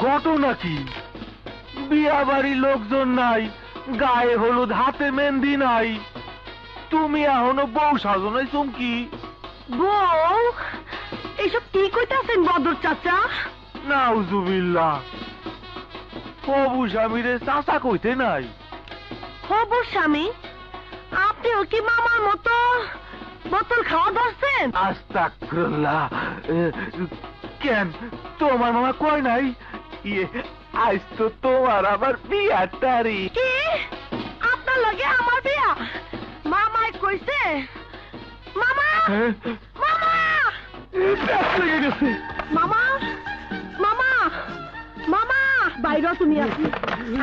ঘটনা কি? বিয়া বাড়ির লোকজন নাই, গায়ে হলুদ, হাতে মেহেন্দি নাই, তুমি এখনো বউ সাজো নাই চুমকি? বউ? এইসব কি কইতাছেন বদর চাচা? নাউজুবিল্লাহ, হবু স্বামীরে চাচা কইতে নাই। হবু স্বামী? আপনিও কি মামার মতো বোতল খাওয়া ধরছেন? আস্তাগফিরুল্লাহ। কেন, তোমার মামা কয় নাই? আজ তো তোমার আবার বিয়ার তারিখ। কি? আপনার লগে আমার বিয়া? মামাই কইছে? মামা, মামা, মামা, মামা, মামা, বাইরে তুমি আছি।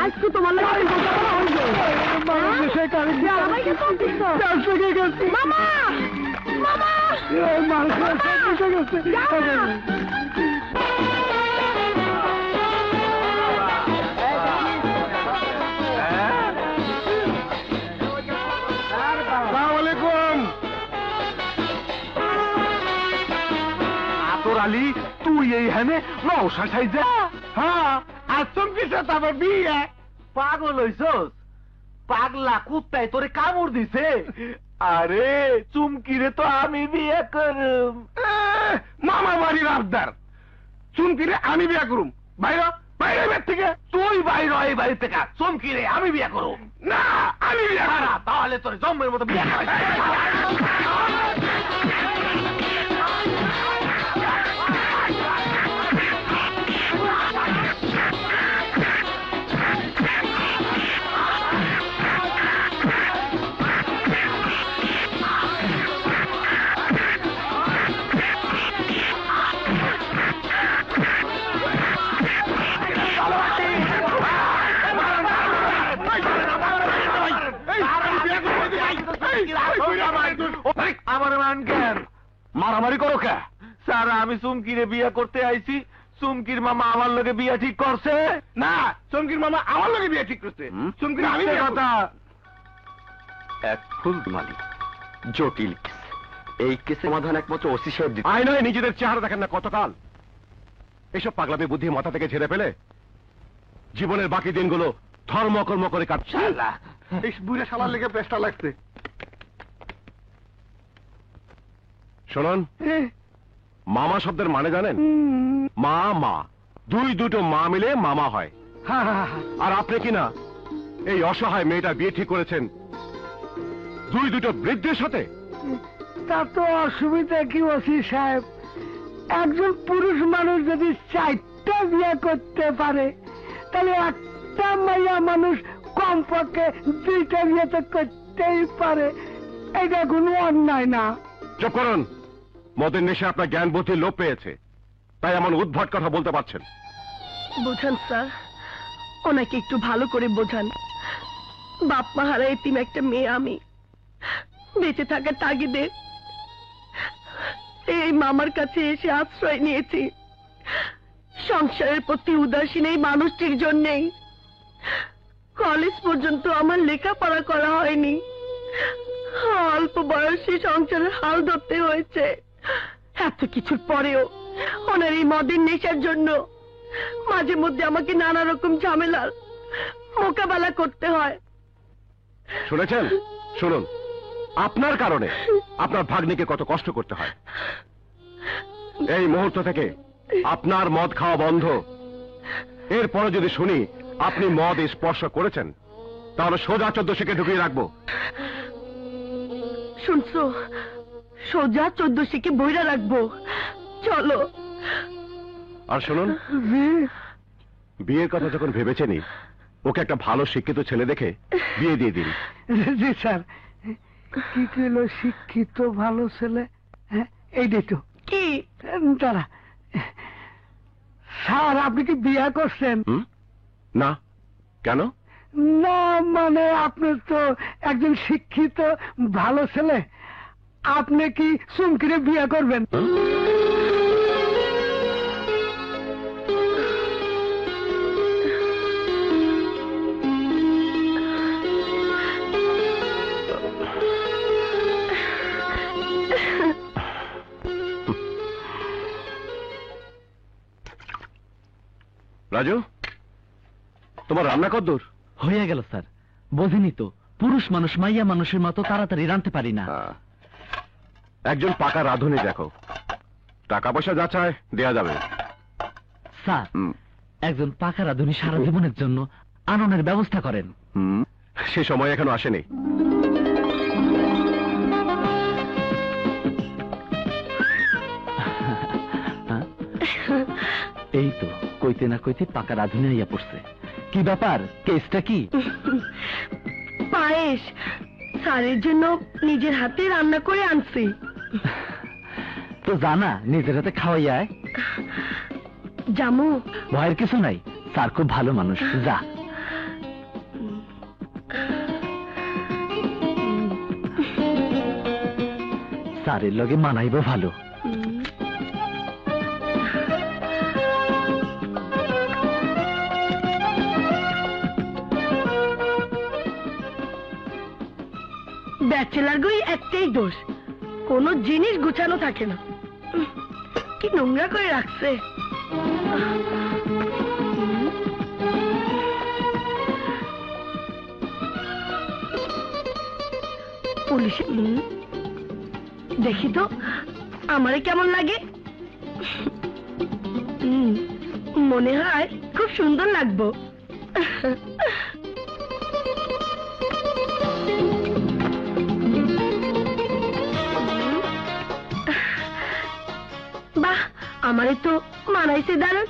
আজ তো তোমার লগে মামা, মামা, আলী, তুই এইখানে নৌসা সাইজা? হ্যাঁ, আর চুমকির সাথে আবার বিয়ে? পাগল হইছস? পাগলা কুত্তায় তোরে কামড় দিছে? আরে চুমকিরে তো আমি বিয়ে করুম। মামা বাড়ির আবদার, চুমকিরে আমি বিয়ে করুম। বাইরে বাইরে বের থেকে। তুই বাইরে এই বাড়ি থেকে, চুমকিরে আমি বিয়ে করুম। না, আমি বিয়ে করা। তাহলে তোর জম্মের মতো বিয়ে করা। আমার মান কেন? মারামারি করো কে? স্যার, আমি চুমকিরে বিয়ে করতে আইছি, চুমকির মামা আমার লগে বিয়ে ঠিক করছে। না, চুমকির মামা আমার লগে বিয়ে ঠিক করছে। চুমকির আমি কথা এক ফুল মালিক জটিল কেস। এই কেসে সমাধান একমাত্র ওসি সাহেব দিতে। আই নয়, নিজেদের চেহারা দেখেন না কতকাল। এসব পাগলামি বুদ্ধি মাথা থেকে ঝেড়ে ফেলে জীবনের বাকি দিনগুলো ধর্মকর্ম করে কাটছে। এই বুড়ে শালার লেগে পেস্টা লাগছে। শুনুন, মামা শব্দের মানে জানেন? মা মা, দুটো মা মিলে মামা হয়। আর আপনি কিনা এই অসহায় মেয়েটার বিয়ে ঠিক করেছেন দুটো বৃদ্ধের সাথে। তা তো অসুবিধা কি ওসি সাহেব? একজন পুরুষ মানুষ যদি 4টা বিয়ে করতে পারে, তাহলে একটা মাইয়া মানুষ কমপক্ষে 2টা বিয়ে তো করতেই পারে। এটা কোনো অন্যায় না। চুপ করুন। মদের নেশে আপনার জ্ঞান বুদ্ধি লোপ পেয়েছে, তাই এমন উদ্ভট কথা বলতে পারছেন। বোঝান স্যার, ওনাকে একটু ভালো করে বোঝান। বাপ মা হারা এতিম একটা মেয়ে আমি। বেঁচে থাকার তাগিদে এই মামার কাছে এসে আশ্রয় নিয়েছি। সংসারের প্রতি উদাসীন এই মানুষটির জন্যেই কলেজ পর্যন্ত আমার লেখাপড়া করা হয়নি। অল্প বয়সে সংসারের হাল ধরতে হয়েছে। এত কিছুর পরেও ওনার এই মদের নেশার জন্য মাঝে মধ্যে আমাকে নানা রকম ঝামেলার মোকাবেলা করতে হয়। শুনেছেন? শুনুন, আপনার কারণে আপনার ভাগ্নিকে কত কষ্ট করতে হয়। এই মুহূর্ত থেকে আপনার মদ খাওয়া বন্ধ। এরপরে যদি শুনি আপনি মদ স্পর্শ করেছেন, তাহলে সোজা 1400-কে ঢুকিয়ে রাখবো। শুনছো? সোজা 1400-কে বইরা রাখবো। চলো। আর শুনুন, বিয়ের কথা যখন ভেবেছেনি, ওকে একটা ভালো শিক্ষিত ছেলে দেখে বিয়ে দিয়ে দিন। জি স্যার। কি কইল শিক্ষিত ভালো ছেলে? এইটাই তো। কি? তারা স্যার, আপনি কি বিয়ে করছেন? না। কেন? না মানে আপনি তো একজন শিক্ষিত ভালো ছেলে, আপনি কি চুমকিরে বিয়ে করবেন? রাজু, তোমার রান্না কদ্দূর? হয়ে গেল স্যার। বোঝেনি তো, পুরুষ মানুষ মাইয়া মানুষের মতো তাড়াতাড়ি রাঁধতে পারি না। একজন পাকা রাঁধুনি দেখো, টাকা পয়সা যা চায় দেয়া যাবে। স্যার, একজন পাকা রাঁধুনি সারা জীবনের জন্য আননের ব্যবস্থা করেন। সে সময় এখনো আসেনি। এই তো কইতে না কইতে পাকা রাঁধুনি আইয়া পড়ছে। কি ব্যাপার, কেসটা কি? পায়েস স্যারের জন্য নিজের হাতে রান্না করে আনছি। তো জানা নিজের হাতে খাওয়াইয়ায়। জামু, ভয়ের কিছু নাই, স্যার খুব ভালো মানুষ। যা। স্যারের লগে মানাইব ভালো। ব্যাচেলার গই একটাই দোষ, কোনো জিনিস গুছানো থাকে না। কি নোংরা করে রাখছে। পুলিশে দেখি তো আমারে কেমন লাগে। মনে হয় খুব সুন্দর লাগবো। বাহ, আমারে তো মানাইছে দারুণ।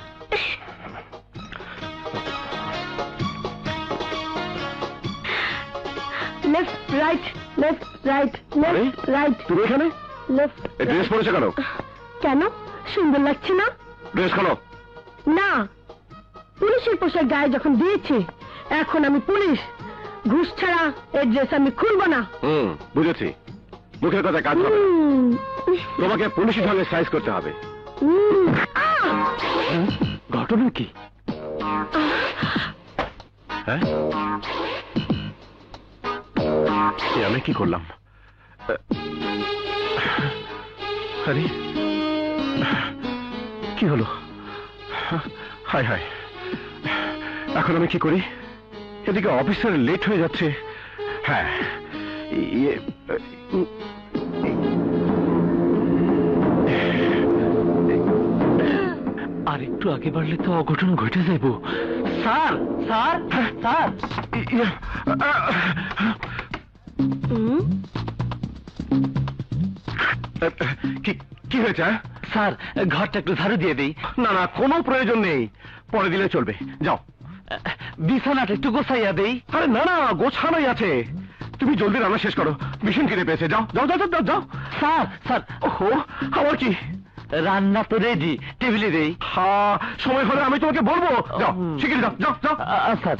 Left right left right left right. তুমি এখানে লেফট। ড্রেস পরেছো কেন? কেন, সুন্দর লাগছে না? ড্রেস খোলো। না, পুলিশের পোশাক গায়ে যখন দিয়েছি, এখন আমি পুলিশ। ঘুষ ছাড়া এই ড্রেস আমি খুলবো না। বুঝেছি, মুখের কথা কাজ হবে। তোমাকে পুলিশের সঙ্গে সাইজ করতে হবে। ঘটনা কি? হ্যাঁ, আমি কি করলাম? আরে কি হলো? হায় হায়, এখন আমি কি করি? এদিকে অফিসার লেট হয়ে যাচ্ছে। হ্যাঁ, আর একটু আগে বাড়লে তো অঘটন ঘটে যাইব। স্যার স্যার স্যার, কি হয়েছে? স্যার, ঘরটা একটু ঝাড়ু দিয়ে দেই। না না, কোনো প্রয়োজন নেই, পরে দিলে চলবে। যাও। বিছানাটা একটু গোছাইয়া দেই। আরে না না, গোছানোই আছে। তুমি জলদি রান্না শেষ করো, ভীষণ খিদে পেয়েছে। যাও যাও যাও যাও যাও। স্যার স্যার, ওহো, আবার কি? রান্না তো রেডি, টেবিলে দেই। হ্যাঁ, সময় হলে আমি তোমাকে বলবো। যাও, শিগগিরি যাও যাও যাও। স্যার,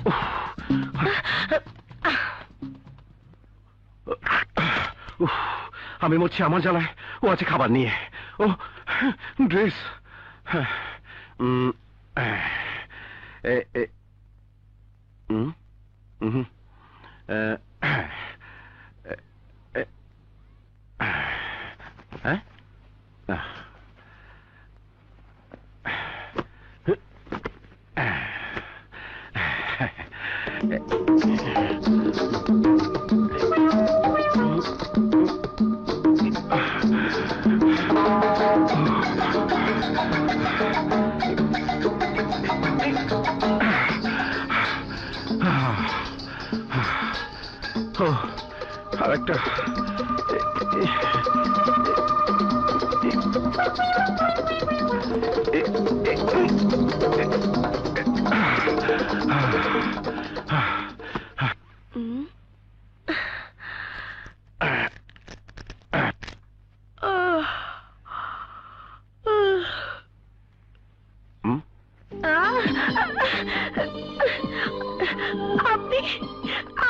আমি মরছি আমার জ্বালায়, ও আছে খাবার নিয়ে। ও ড্রেস। হ্যাঁ, আরেকটা। আপনি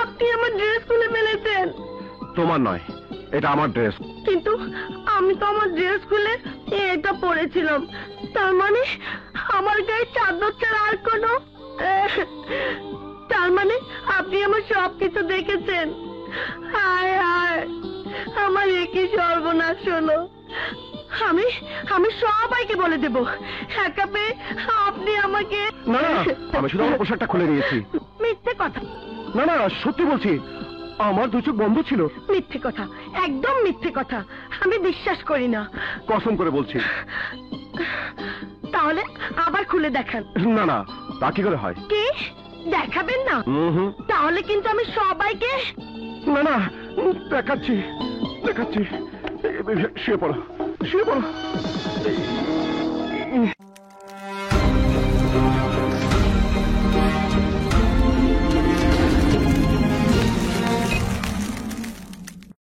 আপনি আমার ড্রেস খুলে ফেলেছেন। তোমার নয়, এটা আমার ড্রেস। কিন্তু আমি তো আমার ড্রেস খুলে এটা পরেছিলাম। তার মানে আমার গায়ে চাদর ছাড়া আর কোনো, তার মানে আপনি আমার সবকিছু দেখেছেন। হায় হায়, আমার একই সর্বনাশ হলো। আমি আমি সবাইকে বলে দেব একা পেয়ে আপনি আমাকে না না, আমি শুধু আমার পোশাকটা খুলে নিয়েছি। মিথ্যে কথা, না না, সত্যি বলছি, আমার দু চোখ বন্ধ ছিল। মিথ্যে কথা, একদম মিথ্যে কথা, আমি বিশ্বাস করি না। কসম করে বলছি। তাহলে আবার খুলে দেখান। না না, তা কি করে হয়? কি দেখাবেন না? হুম। তাহলে কিন্তু আমি সবাইকে। না না, দেখাচ্ছি দেখাচ্ছি। শুয়ে পড়ো, শুয়ে পড়ো।